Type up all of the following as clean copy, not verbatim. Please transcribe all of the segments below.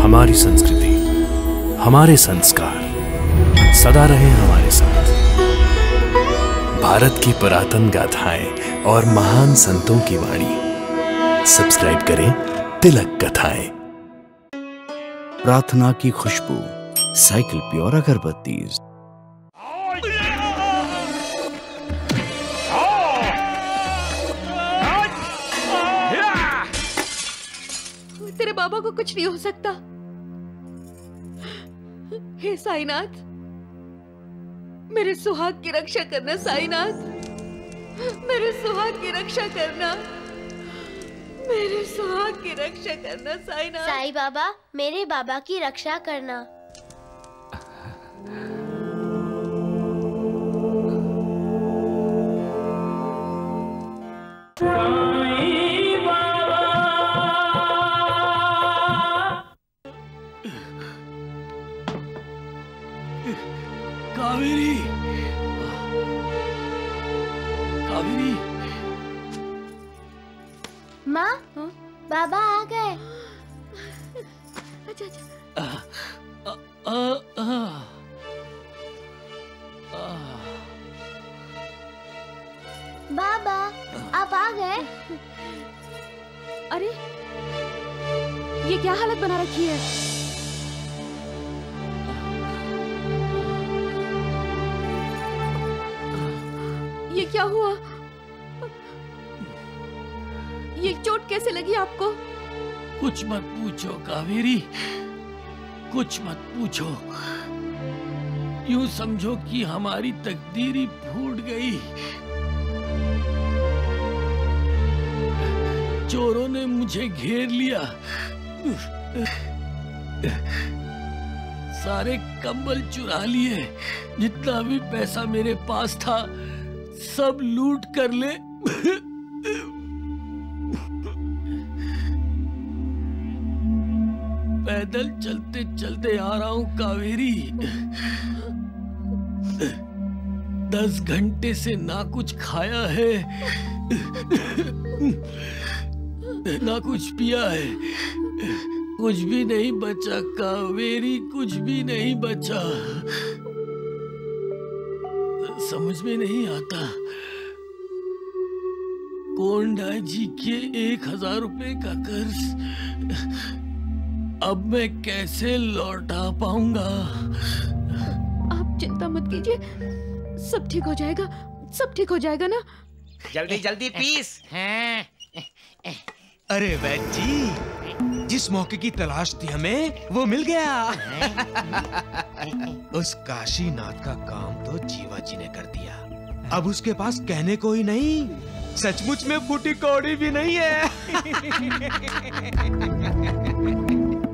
हमारी संस्कृति, हमारे संस्कार सदा रहे हमारे साथ। भारत की पुरातन गाथाएं और महान संतों की वाणी। सब्सक्राइब करें तिलक कथाएं। प्रार्थना की खुशबू, साइकिल प्योर अगरबत्ती। तेरे बाबा को कुछ नहीं हो सकता। हे साईनाथ, मेरे सुहाग की रक्षा करना। साईनाथ, मेरे सुहाग की रक्षा करना। मेरे सुहाग की रक्षा करना साईनाथ। साईं बाबा, मेरे बाबा की रक्षा करना। कावेरी, कावेरी। माँ, बाबा आ गए। अच्छा अच्छा। बाबा, आप आ गए? अरे, ये क्या हालत बना रखी है? ये क्या हुआ? ये चोट कैसे लगी आपको? कुछ मत पूछो कावेरी, कुछ मत पूछो। यूं समझो कि हमारी तकदीर ही फूट गई। चोरों ने मुझे घेर लिया। सारे कंबल चुरा लिए। जितना भी पैसा मेरे पास था सब लूट कर ले। पैदल चलते चलते आ रहा हूं कावेरी। 10 घंटे से ना कुछ खाया है, ना कुछ पिया है। कुछ भी नहीं बचा कावेरी, कुछ भी नहीं बचा। समझ में नहीं आता कोंडा जी के 1000 रुपए का कर्ज अब मैं कैसे लौटा पाऊंगा? आप चिंता मत कीजिए, सब ठीक हो जाएगा, सब ठीक हो जाएगा ना। जल्दी जल्दी पीस। अरे वैद्य जी, जिस मौके की तलाश थी हमें वो मिल गया। उस काशीनाथ का काम तो जीवा जी ने कर दिया। अब उसके पास कहने को ही नहीं, सचमुच में फूटी कौड़ी भी नहीं है।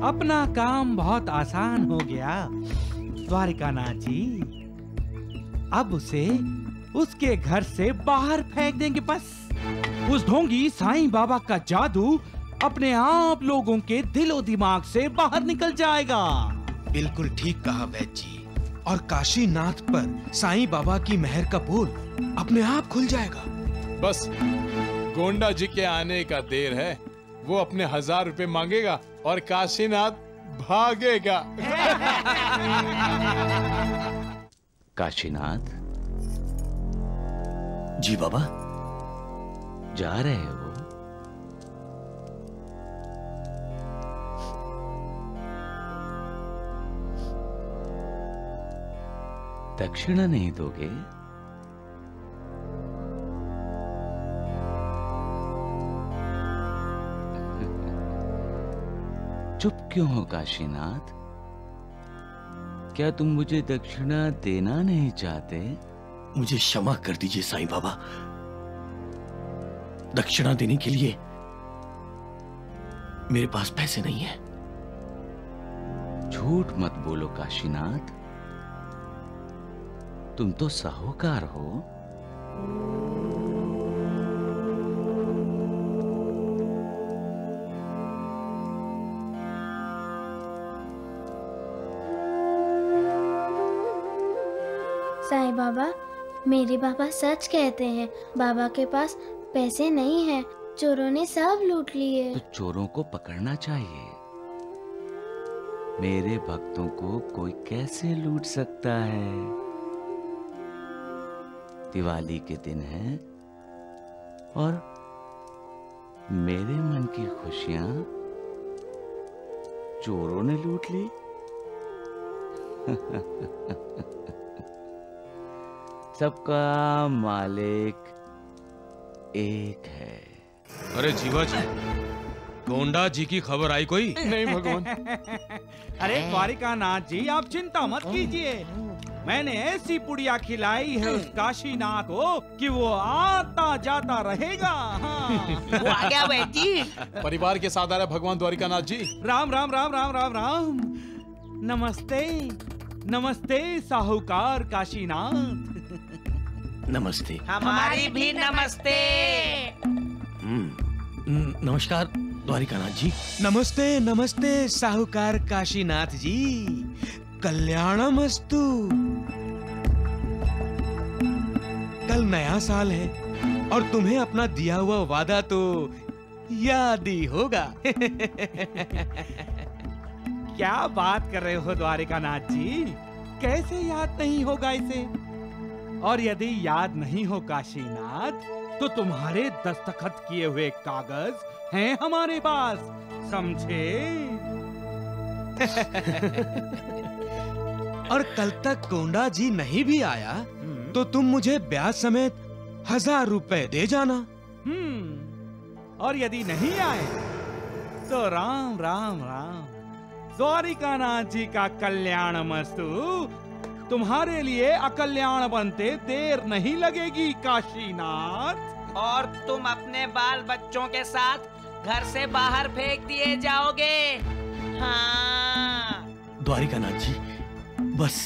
अपना काम बहुत आसान हो गया द्वारिकानाथ जी। अब उसे उसके घर से बाहर फेंक देंगे बस। उस ढोंगी साईं बाबा का जादू अपने आप लोगों के दिलो दिमाग से बाहर निकल जाएगा। बिल्कुल ठीक कहा वैद्य जी। और काशीनाथ पर साईं बाबा की मेहर का पोल अपने आप खुल जाएगा। बस गोंडा जी के आने का देर है। वो अपने 1000 रुपए मांगेगा और काशीनाथ भागेगा। काशीनाथ जी बाबा। जा रहे हो? दक्षिणा नहीं दोगे? चुप क्यों हो काशीनाथ? क्या तुम मुझे दक्षिणा देना नहीं चाहते? मुझे क्षमा कर दीजिए साईं बाबा। दक्षिणा देने के लिए मेरे पास पैसे नहीं है। झूठ मत बोलो काशीनाथ, तुम तो साहूकार हो। साईं बाबा, मेरे बाबा सच कहते हैं। बाबा के पास पैसे नहीं हैं, चोरों ने सब लूट लिए। तो चोरों को पकड़ना चाहिए। मेरे भक्तों को कोई कैसे लूट सकता है? दिवाली के दिन है और मेरे मन की खुशियां चोरों ने लूट ली। सबका मालिक एक है। अरे जीवा जी, गोंडा जी की खबर आई कोई? नहीं भगवान। अरे द्वारिकानाथ जी, आप चिंता मत कीजिए। मैंने ऐसी पुड़िया खिलाई है उस काशीनाथ को कि वो आता जाता रहेगा। हाँ। वो आ गया वैद जी। परिवार के साथ आ रहे भगवान द्वारिकानाथ जी। राम राम राम राम राम राम। नमस्ते नमस्ते साहूकार काशीनाथ। नमस्ते। हमारी भी नमस्ते। नमस्कार द्वारिकानाथ जी। नमस्ते नमस्ते साहूकार काशीनाथ जी, कल्याणमस्तु। कल नया साल है और तुम्हें अपना दिया हुआ वादा तो याद ही होगा। क्या बात कर रहे हो द्वारिकानाथ जी, कैसे याद नहीं होगा इसे? और यदि याद नहीं हो काशीनाथ, तो तुम्हारे दस्तखत किए हुए कागज हैं हमारे पास, समझे? और कल तक गोंडा जी नहीं भी आया तो तुम मुझे ब्याज समेत 1000 रुपए दे जाना। और यदि नहीं आए तो राम राम राम। द्वारिकानाथ जी का कल्याणमस्तु। तुम्हारे लिए अकल्याण बनते देर नहीं लगेगी काशीनाथ। और तुम अपने बाल बच्चों के साथ घर से बाहर फेंक दिए जाओगे। हाँ। द्वारिकानाथ जी, बस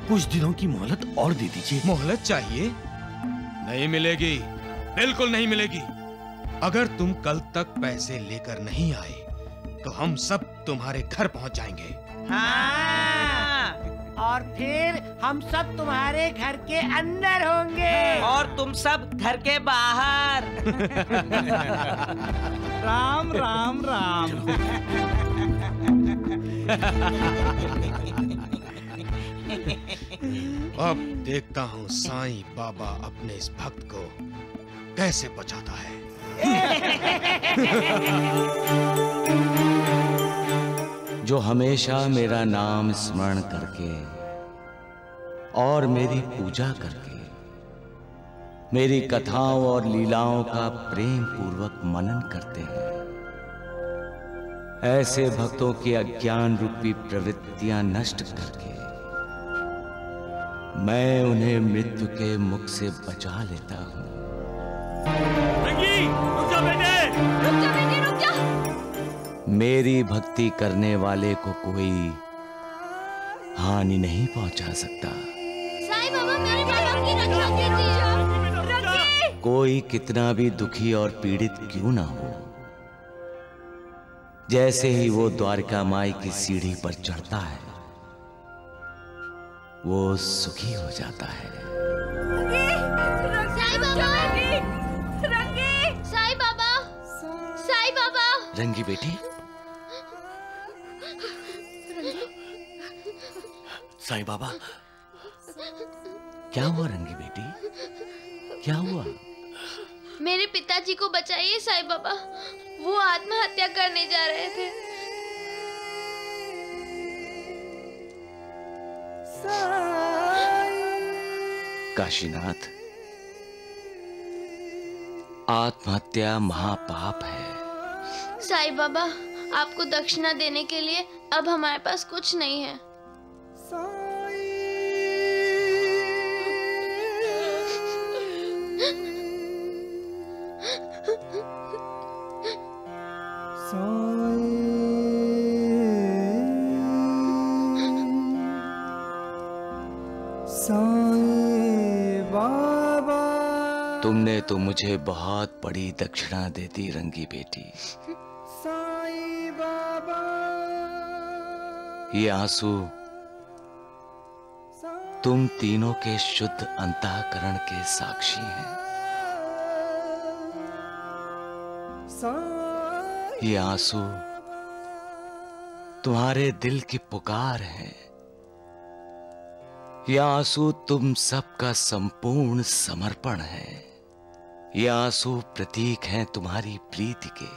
कुछ दिनों की मोहलत और दे दीजिए। मोहलत चाहिए? नहीं मिलेगी, बिल्कुल नहीं मिलेगी। अगर तुम कल तक पैसे लेकर नहीं आए तो हम सब तुम्हारे घर पहुंच जाएंगे। हाँ। और फिर हम सब तुम्हारे घर के अंदर होंगे और तुम सब घर के बाहर। राम राम राम। अब देखता हूँ साईं बाबा अपने इस भक्त को कैसे बचाता है। जो हमेशा मेरा नाम स्मरण करके और मेरी पूजा करके मेरी कथाओं और लीलाओं का प्रेम पूर्वक मनन करते हैं, ऐसे भक्तों की अज्ञान रूपी प्रवृत्तियां नष्ट करके मैं उन्हें मृत्यु के मुख से बचा लेता हूं। रुक जा बेटे, रुक जा बेटे, रुक जा। मेरी भक्ति करने वाले को कोई हानि नहीं पहुंचा सकता। साईं बाबा, मेरे बाबा की रक्षा कीजिए। रंगी! कोई कितना भी दुखी और पीड़ित क्यों ना हो, जैसे ही वो द्वारका माई की सीढ़ी पर चढ़ता है वो सुखी हो जाता है। साईं बाबा! रंगी! साईं बाबा! साईं बाबा! रंगी बेटी, साईं बाबा। क्या हुआ रंगी बेटी, क्या हुआ? मेरे पिताजी को बचाइए साईं बाबा, वो आत्महत्या करने जा रहे थे। काशीनाथ, आत्महत्या महापाप है। साईं बाबा, आपको दक्षिणा देने के लिए अब हमारे पास कुछ नहीं है। तुमने तो मुझे बहुत बड़ी दक्षिणा दे दी रंगी बेटी। ये आंसू तुम तीनों के शुद्ध अंतःकरण के साक्षी हैं। ये आंसू तुम्हारे दिल की पुकार है। ये आंसू तुम सबका संपूर्ण समर्पण है। ये आंसू प्रतीक हैं तुम्हारी प्रीति के,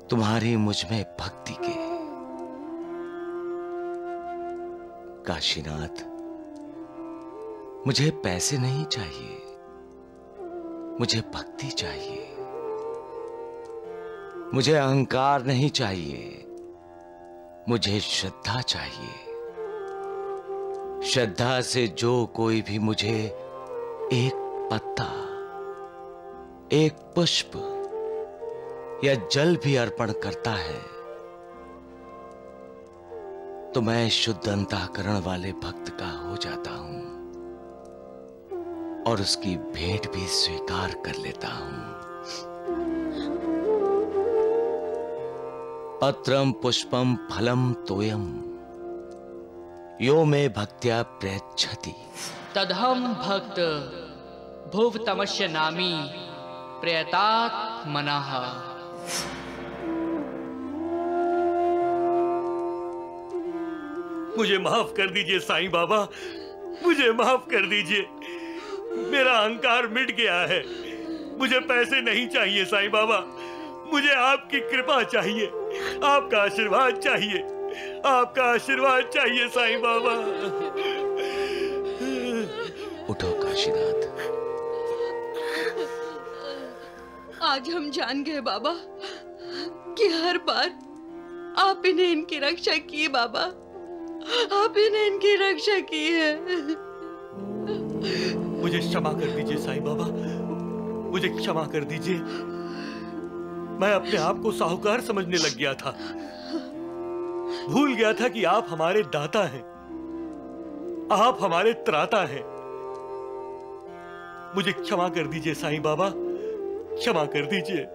तुम्हारी मुझ में भक्ति के। काशीनाथ, मुझे पैसे नहीं चाहिए, मुझे भक्ति चाहिए। मुझे अहंकार नहीं चाहिए, मुझे श्रद्धा चाहिए। श्रद्धा से जो कोई भी मुझे एक पत्ता, एक पुष्प या जल भी अर्पण करता है तो मैं शुद्ध अंतःकरण वाले भक्त का हो जाता हूं और उसकी भेंट भी स्वीकार कर लेता हूं। पत्रम पुष्पम फलम तोयम यो मे भक्त्या प्रयच्छति। तदहम भक्त भुव तमस्य नामी प्रयतात मनाः। मुझे माफ कर दीजिए साईं बाबा, मुझे माफ कर दीजिए। मेरा अहंकार मिट गया है। मुझे पैसे नहीं चाहिए साईं बाबा, मुझे आपकी कृपा चाहिए, आपका आशीर्वाद चाहिए, आपका आशीर्वाद चाहिए साईं बाबा। उठो काशीनाथ। आज हम जान गए बाबा कि हर बार आप ही ने इनकी रक्षा की है बाबा, आप ही ने इनकी रक्षा की है। मुझे क्षमा कर दीजिए साईं बाबा, मुझे क्षमा कर दीजिए। मैं अपने आप को साहूकार समझने लग गया था, भूल गया था कि आप हमारे दाता हैं, आप हमारे त्राता हैं। मुझे क्षमा कर दीजिए साईं बाबा, क्षमा कर दीजिए।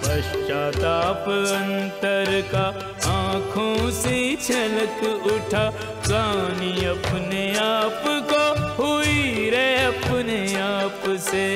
पश्चाताप अंतर का आंखों से छलक उठा, गानी अपने आप को हुई रे अपने आप से।